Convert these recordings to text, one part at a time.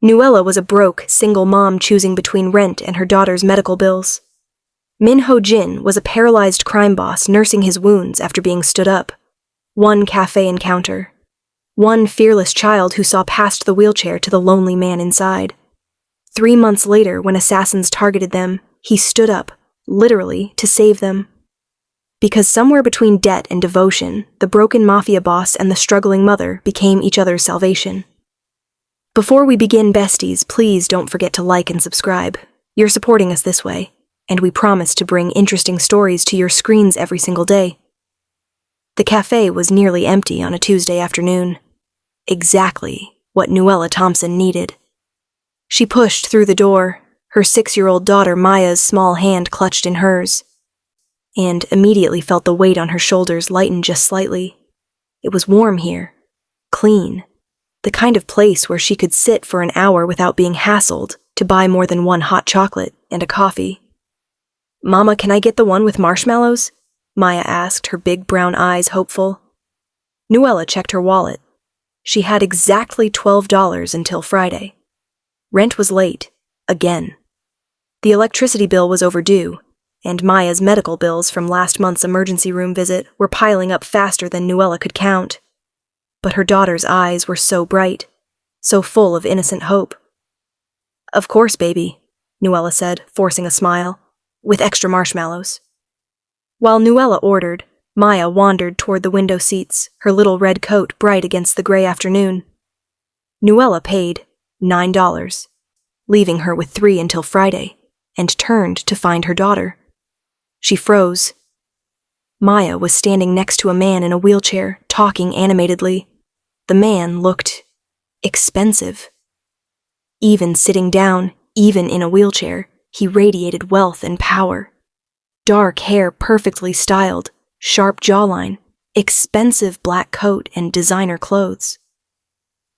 Nuella was a broke, single mom choosing between rent and her daughter's medical bills. Min-ho Jin was a paralyzed crime boss nursing his wounds after being stood up. One cafe encounter. One fearless child who saw past the wheelchair to the lonely man inside. 3 months later, when assassins targeted them, he stood up, literally, to save them. Because somewhere between debt and devotion, the broken mafia boss and the struggling mother became each other's salvation. Before we begin, besties, please don't forget to like and subscribe. You're supporting us this way, and we promise to bring interesting stories to your screens every single day. The cafe was nearly empty on a Tuesday afternoon. Exactly what Nuella Thompson needed. She pushed through the door, her 6-year-old daughter Maya's small hand clutched in hers, and immediately felt the weight on her shoulders lighten just slightly. It was warm here, clean, the kind of place where she could sit for an hour without being hassled to buy more than one hot chocolate and a coffee. "Mama, can I get the one with marshmallows?" Maya asked, her big brown eyes hopeful. Nuella checked her wallet. She had exactly $12 until Friday. Rent was late, again. The electricity bill was overdue, and Maya's medical bills from last month's emergency room visit were piling up faster than Nuella could count. But her daughter's eyes were so bright, so full of innocent hope. "Of course, baby," Nuella said, forcing a smile, "with extra marshmallows." While Nuella ordered, Maya wandered toward the window seats, her little red coat bright against the gray afternoon. Nuella paid $9, leaving her with 3 until Friday, and turned to find her daughter. She froze. Maya was standing next to a man in a wheelchair, talking animatedly. The man looked expensive. Even sitting down, even in a wheelchair, he radiated wealth and power. Dark hair perfectly styled, sharp jawline, expensive black coat, and designer clothes.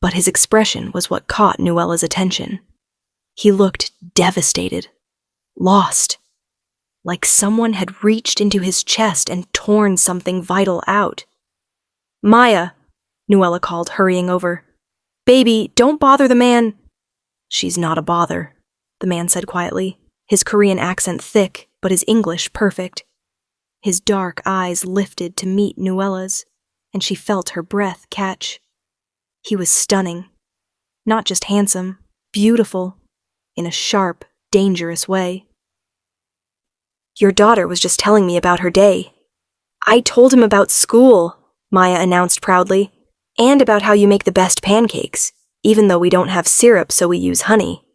But his expression was what caught Nuella's attention. He looked devastated, lost, like someone had reached into his chest and torn something vital out. "Maya," Nuella called, hurrying over. "Baby, don't bother the man." "She's not a bother," the man said quietly, his Korean accent thick, but his English perfect. His dark eyes lifted to meet Nuella's, and she felt her breath catch. He was stunning. Not just handsome, beautiful, in a sharp, dangerous way. "Your daughter was just telling me about her day. I told him about school," Maya announced proudly, "and about how you make the best pancakes, even though we don't have syrup so we use honey,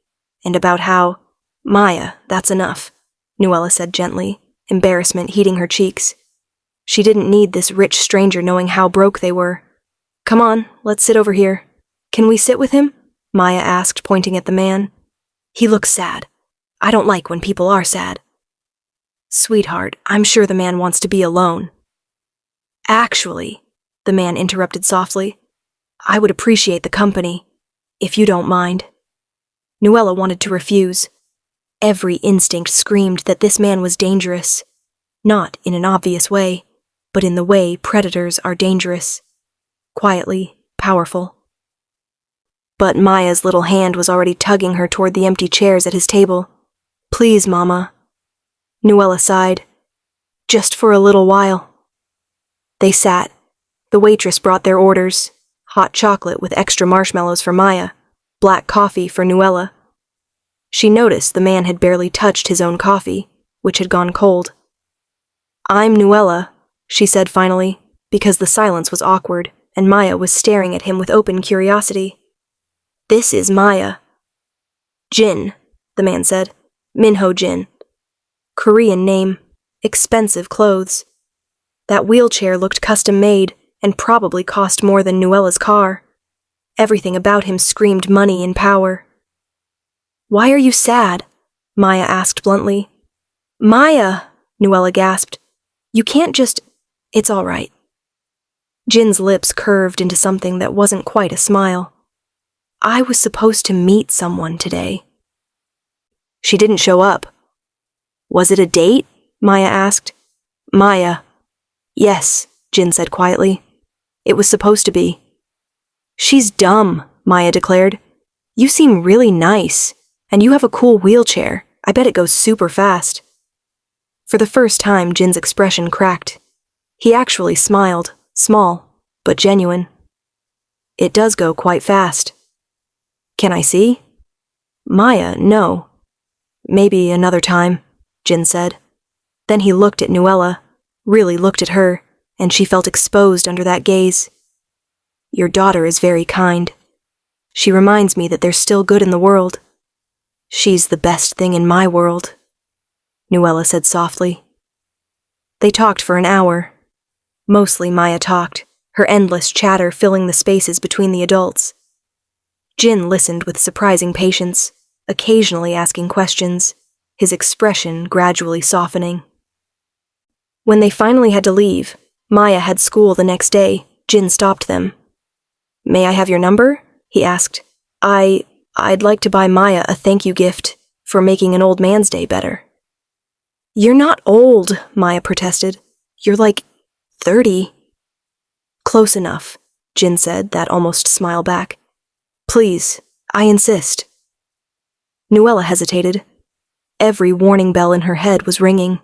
and about how—" "Maya, that's enough," Nuella said gently, embarrassment heating her cheeks. She didn't need this rich stranger knowing how broke they were. "Come on, let's sit over here." "Can we sit with him?" Maya asked, pointing at the man. "He looks sad. I don't like when people are sad." "Sweetheart, I'm sure the man wants to be alone." "Actually," the man interrupted softly, "I would appreciate the company, if you don't mind." Nuella wanted to refuse. Every instinct screamed that this man was dangerous. Not in an obvious way, but in the way predators are dangerous. Quietly, powerful. But Maya's little hand was already tugging her toward the empty chairs at his table. "Please, Mama." Nuella sighed. "Just for a little while." They sat. The waitress brought their orders. Hot chocolate with extra marshmallows for Maya, black coffee for Nuella. She noticed the man had barely touched his own coffee, which had gone cold. "I'm Nuella," she said finally, because the silence was awkward, and Maya was staring at him with open curiosity. "This is Maya." "Jin," the man said. "Min-ho Jin. Korean name, expensive clothes. That wheelchair looked custom-made and probably cost more than Nuella's car. Everything about him screamed money and power." "Why are you sad?" Maya asked bluntly. "Maya," Nuella gasped. "You can't just—" "It's all right." Jin's lips curved into something that wasn't quite a smile. "I was supposed to meet someone today." "She didn't show up." "Was it a date?" Maya asked. "Maya." "Yes," Jin said quietly. "It was supposed to be." "She's dumb," Maya declared. You seem really nice, and you have a cool wheelchair. I bet it goes super fast. For the first time, Jin's expression cracked. He actually smiled, small, but genuine. It does go quite fast. Can I see? Maya, no. Maybe another time, Jin said. Then he looked at Nuella, really looked at her, and she felt exposed under that gaze. Your daughter is very kind. She reminds me that there's still good in the world. She's the best thing in my world, Nuella said softly. They talked for an hour. Mostly Maya talked, her endless chatter filling the spaces between the adults. Jin listened with surprising patience, occasionally asking questions, his expression gradually softening. When they finally had to leave, Maya had school the next day. Jin stopped them. May I have your number? He asked. I'd like to buy Maya a thank you gift for making an old man's day better. You're not old, Maya protested. You're like 30. Close enough, Jin said, that almost smile back. Please, I insist. Nuella hesitated. Every warning bell in her head was ringing.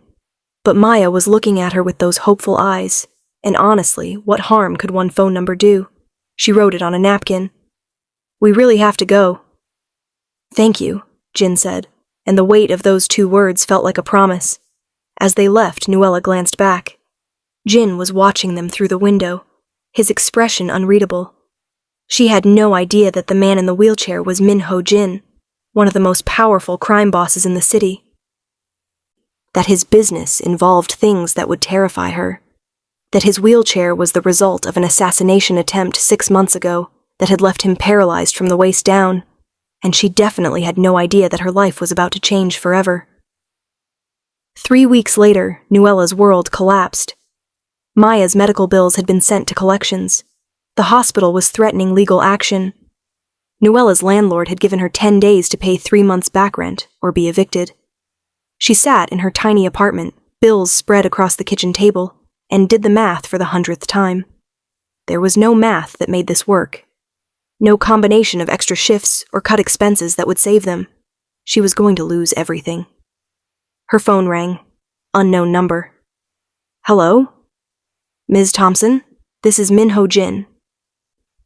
But Maya was looking at her with those hopeful eyes, and honestly, what harm could one phone number do? She wrote it on a napkin. We really have to go. Thank you, Jin said, and the weight of those 2 words felt like a promise. As they left, Nuella glanced back. Jin was watching them through the window, his expression unreadable. She had no idea that the man in the wheelchair was Min-Ho Jin, one of the most powerful crime bosses in the city. That his business involved things that would terrify her. That his wheelchair was the result of an assassination attempt 6 months ago that had left him paralyzed from the waist down, and she definitely had no idea that her life was about to change forever. 3 weeks later, Nuella's world collapsed. Maya's medical bills had been sent to collections. The hospital was threatening legal action. Nuella's landlord had given her 10 days to pay 3 months' back rent or be evicted. She sat in her tiny apartment, bills spread across the kitchen table, and did the math for the 100th time. There was no math that made this work. No combination of extra shifts or cut expenses that would save them. She was going to lose everything. Her phone rang. Unknown number. Hello? Ms. Thompson, this is Min-Ho Jin.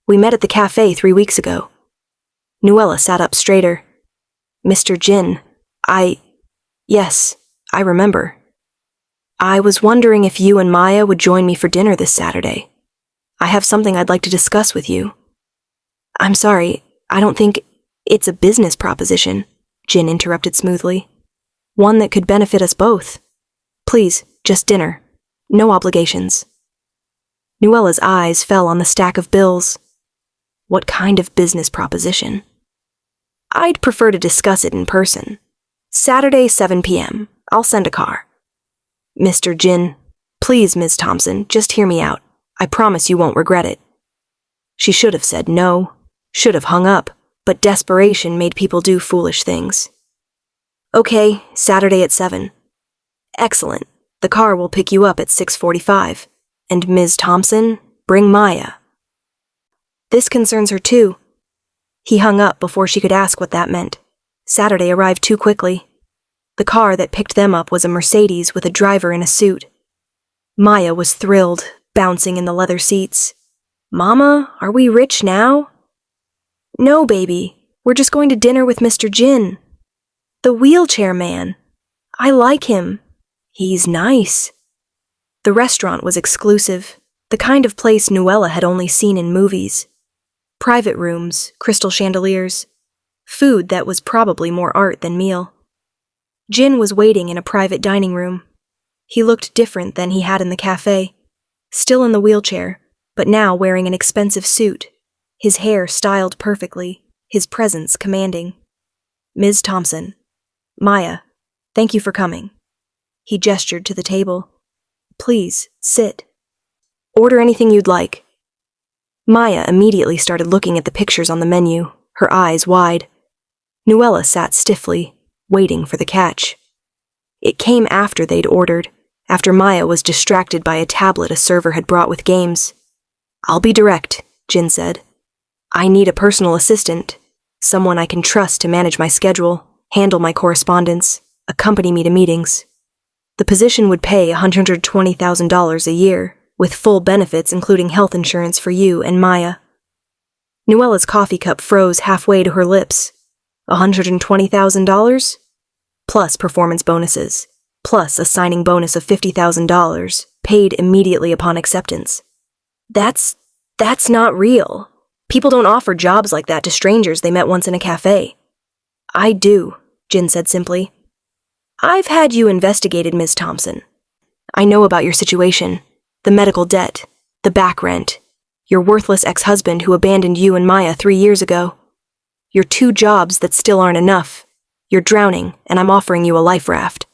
We met at the cafe 3 weeks ago. Nuella sat up straighter. Mr. Jin, Yes, I remember. I was wondering if you and Maya would join me for dinner this Saturday. I have something I'd like to discuss with you. I'm sorry, I don't think it's a business proposition, Jin interrupted smoothly. One that could benefit us both. Please, just dinner. No obligations. Nuella's eyes fell on the stack of bills. What kind of business proposition? I'd prefer to discuss it in person. Saturday, 7 p.m. I'll send a car. Mr. Jin, please, Ms. Thompson, just hear me out. I promise you won't regret it. She should have said no, should have hung up, but desperation made people do foolish things. Okay, Saturday at 7. Excellent. The car will pick you up at 6:45. And Ms. Thompson, bring Maya. This concerns her too. He hung up before she could ask what that meant. Saturday arrived too quickly. The car that picked them up was a Mercedes with a driver in a suit. Maya was thrilled, bouncing in the leather seats. Mama, are we rich now? No, baby. We're just going to dinner with Mr. Jin. The wheelchair man. I like him. He's nice. The restaurant was exclusive, the kind of place Nuella had only seen in movies. Private rooms, crystal chandeliers. Food that was probably more art than meal. Jin was waiting in a private dining room. He looked different than he had in the cafe. Still in the wheelchair, but now wearing an expensive suit. His hair styled perfectly, his presence commanding. Ms. Thompson. Maya, thank you for coming. He gestured to the table. Please, sit. Order anything you'd like. Maya immediately started looking at the pictures on the menu, her eyes wide. Nuella sat stiffly, waiting for the catch. It came after they'd ordered, after Maya was distracted by a tablet a server had brought with games. I'll be direct, Jin said. I need a personal assistant. someone I can trust to manage my schedule, handle my correspondence, accompany me to meetings. The position would pay $120,000 a year, with full benefits including health insurance for you and Maya. Nuella's coffee cup froze halfway to her lips. $120,000? Plus performance bonuses, plus a signing bonus of $50,000, paid immediately upon acceptance. That's not real. People don't offer jobs like that to strangers they met once in a cafe. I do, Jin said simply. I've had you investigated, Ms. Thompson. I know about your situation, the medical debt, the back rent, your worthless ex-husband who abandoned you and Maya 3 years ago. Your 2 jobs that still aren't enough. You're drowning, and I'm offering you a life raft.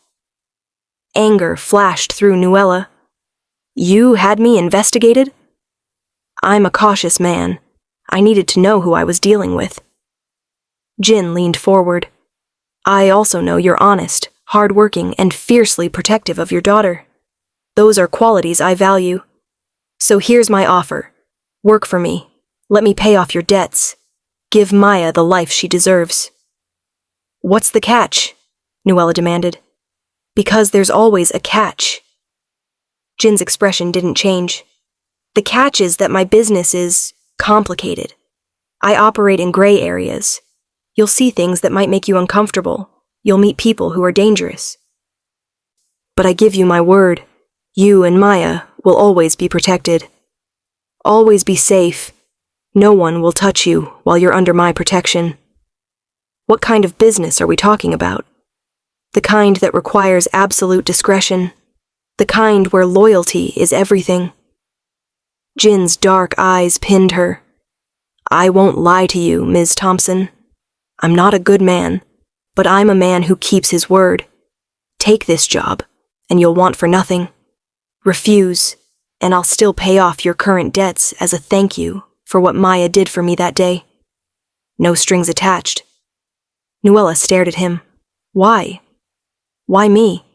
Anger flashed through Nuella. You had me investigated? I'm a cautious man. I needed to know who I was dealing with. Jin leaned forward. I also know you're honest, hardworking, and fiercely protective of your daughter. Those are qualities I value. So here's my offer. Work for me. Let me pay off your debts. Give Maya the life she deserves. What's the catch? Nuella demanded. Because there's always a catch. Jin's expression didn't change. The catch is that my business is complicated. I operate in gray areas. You'll see things that might make you uncomfortable. You'll meet people who are dangerous. But I give you my word, you and Maya will always be protected. Always be safe. No one will touch you while you're under my protection. What kind of business are we talking about? The kind that requires absolute discretion. The kind where loyalty is everything. Jin's dark eyes pinned her. I won't lie to you, Ms. Thompson. I'm not a good man, but I'm a man who keeps his word. Take this job, and you'll want for nothing. Refuse, and I'll still pay off your current debts as a thank you for what Maya did for me that day. No strings attached. Nuella stared at him. Why? Why me?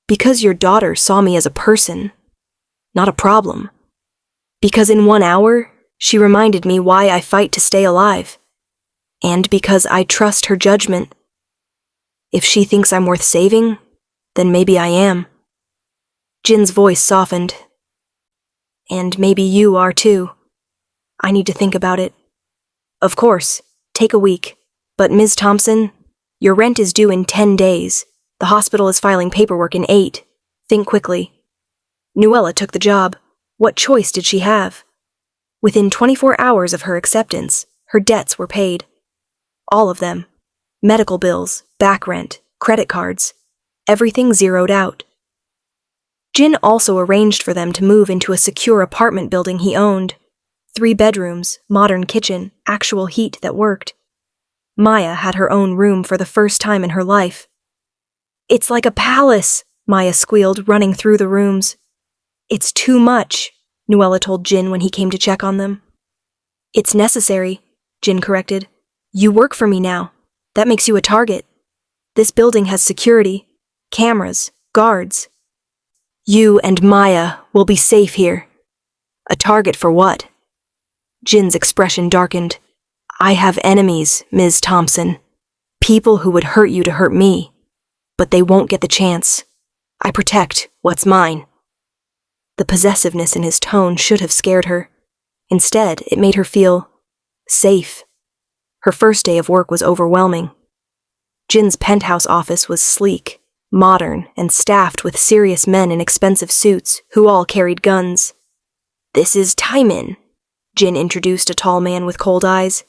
Because your daughter saw me as a person, not a problem. Because in 1 hour, she reminded me why I fight to stay alive. And because I trust her judgment. If she thinks I'm worth saving, then maybe I am. Jin's voice softened. And maybe you are too. I need to think about it. Of course, take a week. But Ms. Thompson, your rent is due in 10 days. The hospital is filing paperwork in 8. Think quickly. Nuella took the job. What choice did she have? Within 24 hours of her acceptance, her debts were paid. All of them. Medical bills, back rent, credit cards. Everything zeroed out. Jin also arranged for them to move into a secure apartment building he owned. 3 bedrooms, modern kitchen, actual heat that worked. Maya had her own room for the first time in her life. It's like a palace, Maya squealed, running through the rooms. It's too much, Nuella told Jin when he came to check on them. It's necessary, Jin corrected. You work for me now. That makes you a target. This building has security, cameras, guards. You and Maya will be safe here. A target for what? Jin's expression darkened. I have enemies, Ms. Thompson. People who would hurt you to hurt me. But they won't get the chance. I protect what's mine. The possessiveness in his tone should have scared her. Instead, it made her feel safe. Her first day of work was overwhelming. Jin's penthouse office was sleek, modern, and staffed with serious men in expensive suits who all carried guns. This is Taimin, Jin introduced a tall man with cold eyes.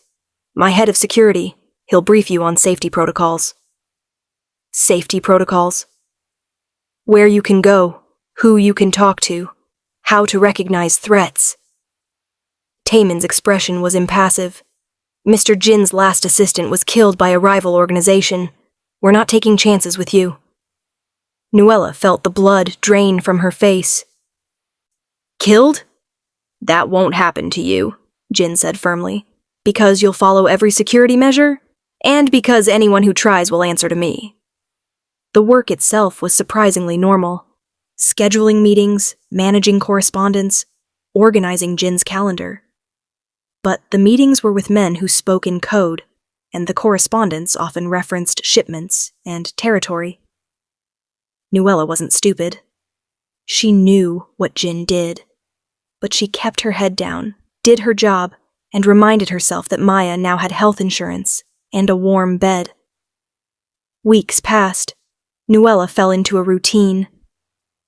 My head of security. He'll brief you on safety protocols. Safety protocols? Where you can go, who you can talk to, how to recognize threats. Taimin's expression was impassive. Mr. Jin's last assistant was killed by a rival organization. We're not taking chances with you. Nuella felt the blood drain from her face. Killed? That won't happen to you, Jin said firmly. Because you'll follow every security measure, and because anyone who tries will answer to me. The work itself was surprisingly normal. Scheduling meetings, managing correspondence, organizing Jin's calendar. But the meetings were with men who spoke in code, and the correspondence often referenced shipments and territory. Nuella wasn't stupid. She knew what Jin did, but she kept her head down, did her job, and reminded herself that Maya now had health insurance and a warm bed. Weeks passed. Nuella fell into a routine.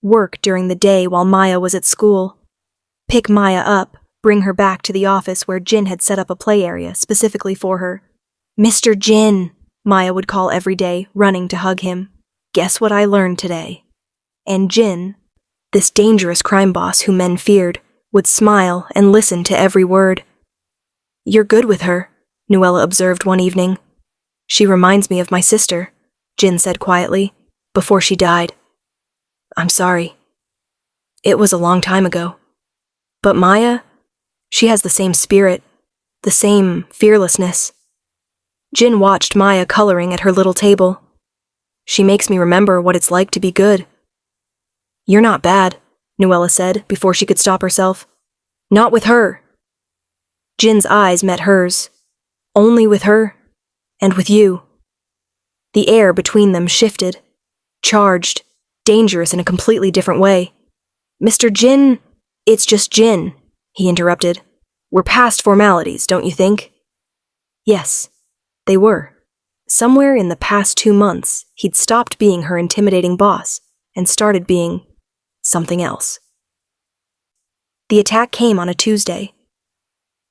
Work during the day while Maya was at school. Pick Maya up, bring her back to the office where Jin had set up a play area specifically for her. "Mr. Jin," Maya would call every day, running to hug him. "Guess what I learned today?" And Jin, this dangerous crime boss who men feared, would smile and listen to every word. "You're good with her," Nuella observed one evening. "She reminds me of my sister," Jin said quietly, "before she died." "I'm sorry. It was a long time ago. But Maya, she has the same spirit, the same fearlessness." Jin watched Maya coloring at her little table. "She makes me remember what it's like to be good." "You're not bad," Nuella said before she could stop herself. "Not with her." Jin's eyes met hers. "Only with her, and with you." The air between them shifted, charged, dangerous in a completely different way. "Mr. Jin, it's just Jin," he interrupted. "We're past formalities, don't you think?" Yes, they were. Somewhere in the past 2 months, he'd stopped being her intimidating boss and started being something else. The attack came on a Tuesday.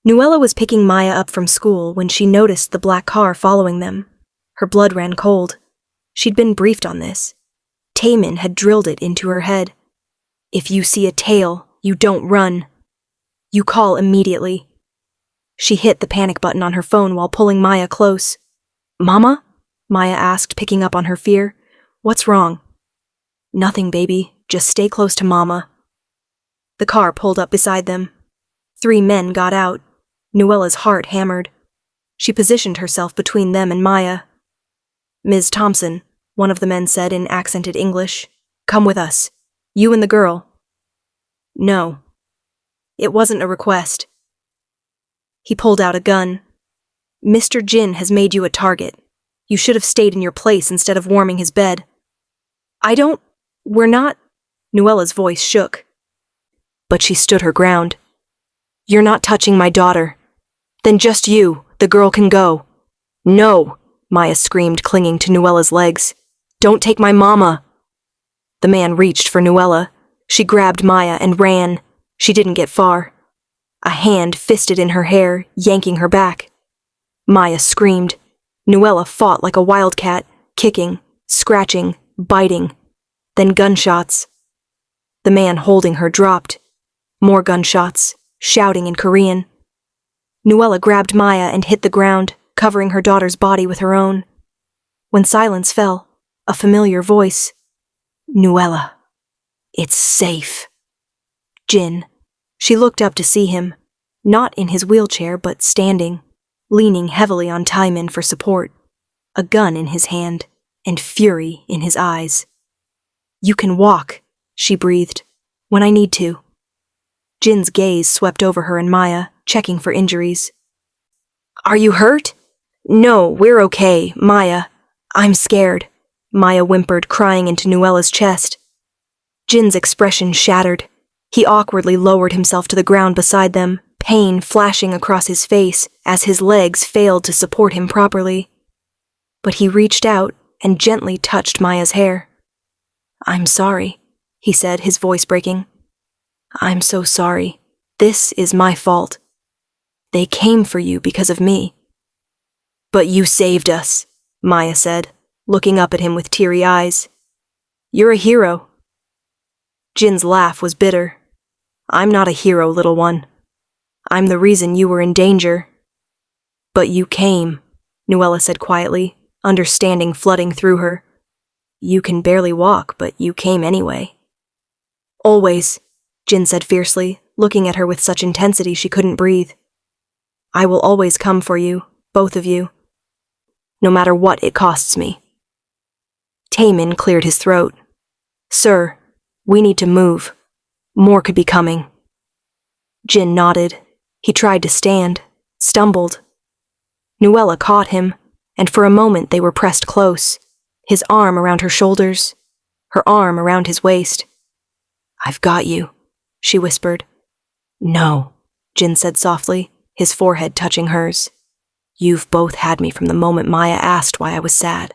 Nuella was picking Maya up from school when she noticed the black car following them. Her blood ran cold. She'd been briefed on this. Taemin had drilled it into her head. "If you see a tail, you don't run. You call immediately." She hit the panic button on her phone while pulling Maya close. "Mama?" Maya asked, picking up on her fear. "What's wrong?" "Nothing, baby. Just stay close to Mama." The car pulled up beside them. 3 men got out. Nuella's heart hammered. She positioned herself between them and Maya. "Ms. Thompson," one of the men said in accented English, "come with us. You and the girl." "No. It wasn't a request." He pulled out a gun. "Mr. Jin has made you a target. You should have stayed in your place instead of warming his bed." We're not." Nuella's voice shook. But she stood her ground. "You're not touching my daughter. Then just you, the girl can go." "No," Maya screamed, clinging to Nuella's legs. "Don't take my mama." The man reached for Nuella. She grabbed Maya and ran. She didn't get far. A hand fisted in her hair, yanking her back. Maya screamed. Nuella fought like a wildcat, kicking, scratching, biting. Then gunshots. The man holding her dropped. More gunshots, shouting in Korean. Nuella grabbed Maya and hit the ground, covering her daughter's body with her own. When silence fell, a familiar voice. "Nuella, it's safe." Jin. She looked up to see him, not in his wheelchair but standing, leaning heavily on Taemin for support, a gun in his hand and fury in his eyes. "You can walk," she breathed, "when I need to." Jin's gaze swept over her and Maya, checking for injuries. "Are you hurt?" "No, we're okay, Maya. I'm scared," Maya whimpered, crying into Nuella's chest. Jin's expression shattered. He awkwardly lowered himself to the ground beside them, pain flashing across his face as his legs failed to support him properly. But he reached out and gently touched Maya's hair. "I'm sorry," he said, his voice breaking. "I'm so sorry. This is my fault. They came for you because of me." "But you saved us," Maya said, looking up at him with teary eyes. "You're a hero." Jin's laugh was bitter. "I'm not a hero, little one. I'm the reason you were in danger." "But you came," Nuella said quietly, understanding flooding through her. "You can barely walk, but you came anyway." "Always," Jin said fiercely, looking at her with such intensity she couldn't breathe. "I will always come for you, both of you. No matter what it costs me." Taemin cleared his throat. "Sir, we need to move. More could be coming." Jin nodded. He tried to stand, stumbled. Nuella caught him, and for a moment they were pressed close, his arm around her shoulders, her arm around his waist. "I've got you," she whispered. "No," Jin said softly, his forehead touching hers. "You've both had me from the moment Maya asked why I was sad.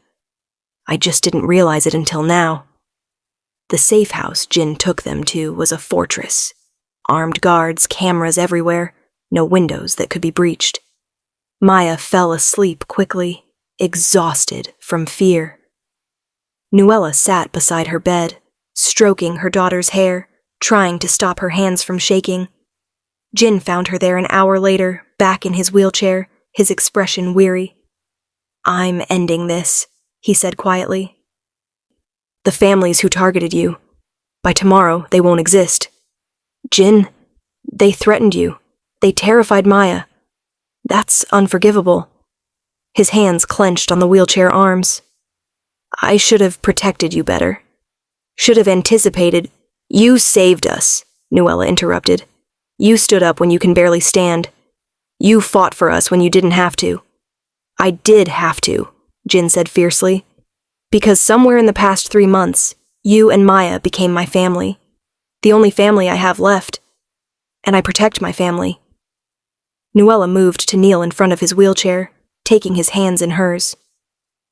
I just didn't realize it until now." The safe house Jin took them to was a fortress. Armed guards, cameras everywhere, no windows that could be breached. Maya fell asleep quickly, exhausted from fear. Nuella sat beside her bed, stroking her daughter's hair, trying to stop her hands from shaking. Jin found her there an hour later, back in his wheelchair, his expression weary. "I'm ending this," he said quietly. "The families who targeted you. By tomorrow, they won't exist. Jin, they threatened you. They terrified Maya. That's unforgivable." His hands clenched on the wheelchair arms. "I should have protected you better. Should have anticipated—" "You saved us," Nuella interrupted. "You stood up when you can barely stand. You fought for us when you didn't have to." "I did have to," Jin said fiercely. "Because somewhere in the past 3 months, you and Maya became my family. The only family I have left. And I protect my family." Nuella moved to kneel in front of his wheelchair, taking his hands in hers.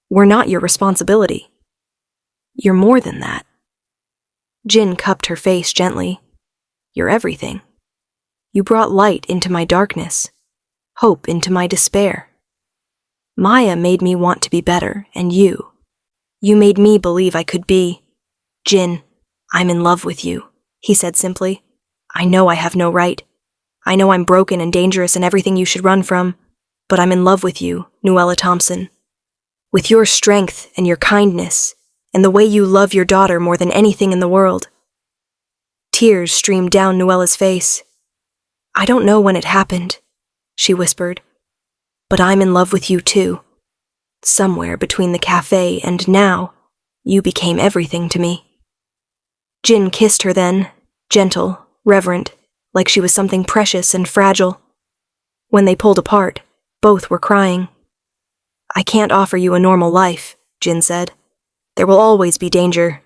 "We're not your responsibility. You're more than that." Jin cupped her face gently. "You're everything. You brought light into my darkness, hope into my despair. Maya made me want to be better, and you made me believe I could be. Jin, I'm in love with you," he said simply. "I know I have no right. I know I'm broken and dangerous and everything you should run from, but I'm in love with you, Nuella Thompson. With your strength and your kindness, and the way you love your daughter more than anything in the world." Tears streamed down Nuella's face. "I don't know when it happened," she whispered, "but I'm in love with you too. Somewhere between the cafe and now, you became everything to me." Jin kissed her then, gentle, reverent, like she was something precious and fragile. When they pulled apart, both were crying. "I can't offer you a normal life," Jin said. "There will always be danger.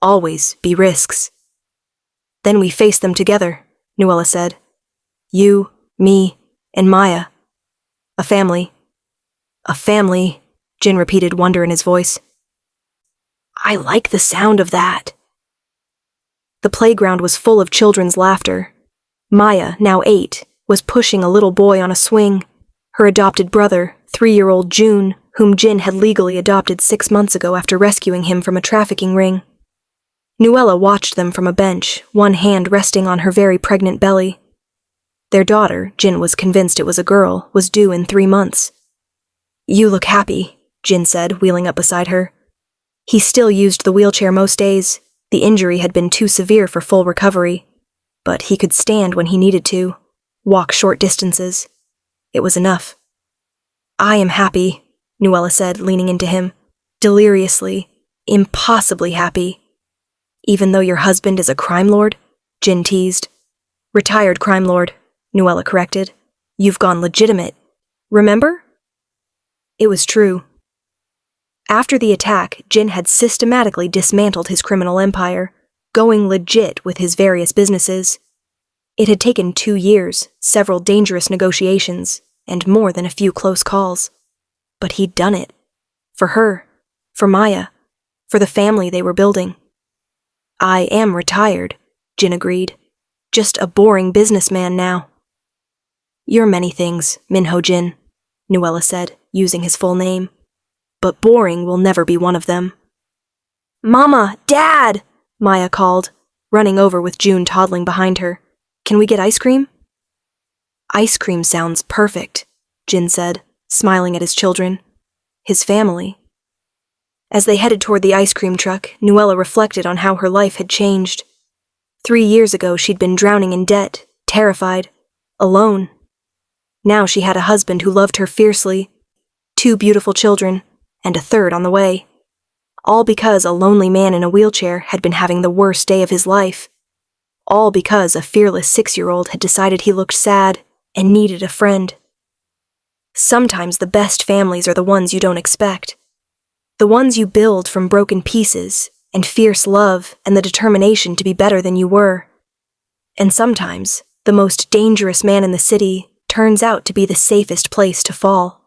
Always be risks." "Then we face them together," Nuella said. "You, me, and Maya. A family." "A family," Jin repeated, wonder in his voice. "I like the sound of that." The playground was full of children's laughter. Maya, now 8, was pushing a little boy on a swing. Her adopted brother, 3-year-old June, whom Jin had legally adopted 6 months ago after rescuing him from a trafficking ring. Nuella watched them from a bench, one hand resting on her very pregnant belly. Their daughter, Jin was convinced it was a girl, was due in 3 months. "You look happy," Jin said, wheeling up beside her. He still used the wheelchair most days. The injury had been too severe for full recovery, but he could stand when he needed to, walk short distances. It was enough. "I am happy," Nuella said, leaning into him, deliriously, impossibly happy. "Even though your husband is a crime lord?" Jin teased. "Retired crime lord," Nuella corrected. "You've gone legitimate. Remember?" It was true. After the attack, Jin had systematically dismantled his criminal empire, going legit with his various businesses. It had taken 2 years, several dangerous negotiations, and more than a few close calls. But he'd done it. For her, for Maya, for the family they were building. "I am retired," Jin agreed. "Just a boring businessman now." "You're many things, Minho Jin," Nuella said, using his full name. "But boring will never be one of them." "Mama! Dad!" Maya called, running over with June toddling behind her. "Can we get ice cream?" "Ice cream sounds perfect," Jin said, smiling at his children. His family. As they headed toward the ice cream truck, Nuella reflected on how her life had changed. 3 years ago she'd been drowning in debt, terrified, alone. Now she had a husband who loved her fiercely, 2 beautiful children, and a 3rd on the way. All because a lonely man in a wheelchair had been having the worst day of his life. All because a fearless 6-year-old had decided he looked sad and needed a friend. Sometimes the best families are the ones you don't expect. The ones you build from broken pieces and fierce love and the determination to be better than you were. And sometimes, the most dangerous man in the city turns out to be the safest place to fall.